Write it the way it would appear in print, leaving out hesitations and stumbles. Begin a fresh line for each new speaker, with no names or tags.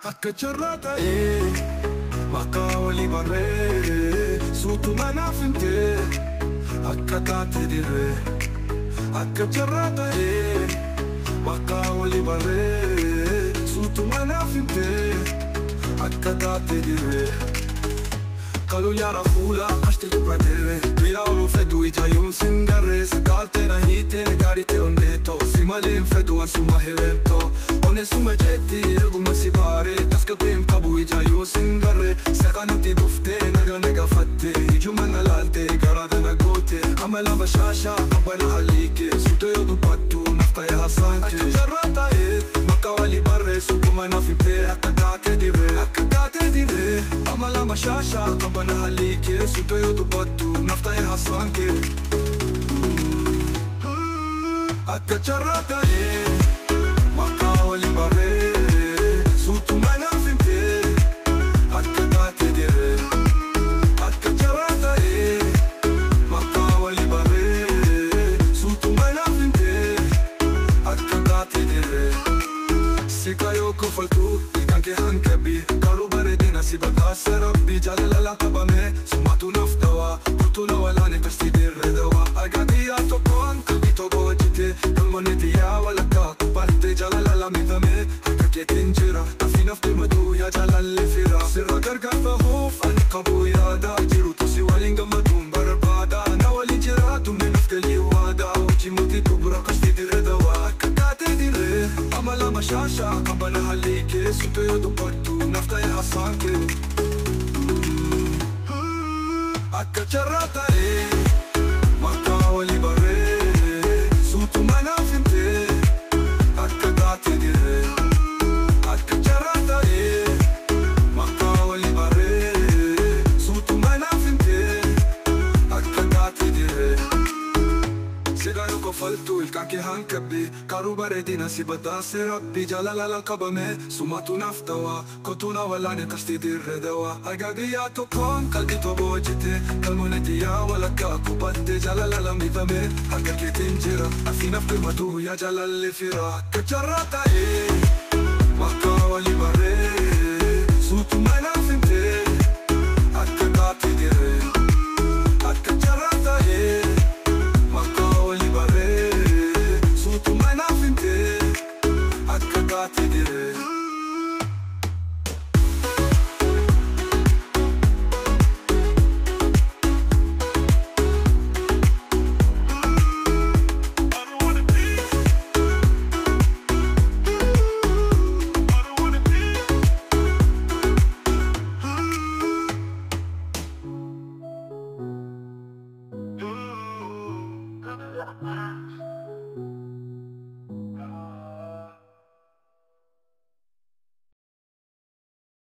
Accacciarrata Maccavoli barre Su tu mana finte Accadate di re Accacciarrata Maccavoli barre Su tu mana finte Accadate di re Calugliara fula, aștept pe tele Mirau feduita, un singare Se calte na hite, negarite ondeto Si malin fedua su mahireto One su megetti, ilguma si pare Tasca prim cabuita, un singare Se canuti bufte, nega fatte Hiju manna l'alte, garade na gote Amela bashasha, abana halike Suto io dupattu, nafta ya hasante Acciarrata Maccavoli barre Su come na finte, accadate di re Accadate di re Amela bashasha, abana halike Suto io dupattu, nafta ya hasante Accacciarrata Maccavoli barre Su tu mana finte Accadate di re Accacciarrata Maccavoli barre Su tu mana finte Accadate di re Sika yoko faltu Ikanke hankebi Karu baredina si bagasa rabbi Jalala kabame Sumatu naftawa Kutuna walane kasti dirre dawa Agadiya tokon Kalbito gojite Kalmonetiya walaka Kuparte jalala midame Hakake tinjira Tafinaf dimadu ya jalali fira Sirra gargafa hoof Anikabu yada Jiru tusi walinga madum barbada Nawali jira Tumne nafkali wada Ujimuti kubra kasti dirre dawa Akadate dire Amala mashasha Kabana halike Suto yodo pattu Nafta ya hasanke Accacciarrata Maccavoli barre Su tu mana finte Accadate di re Accacciarrata Maccavoli barre Su tu mana finte Accadate di re Sega yoko faltu il kanki hankabi Karu baredina si badase rabbi Jalala kabame Sumatu naftawa Kotuna walane kasti dirre dawa Agadiya tokon kalbito bojite Kalmonetiya walaka kupante Jalala midame Hakake tinjira Afinaf kumatu ya jalali fira Accacciarrata Maccavoli barre Su tu mana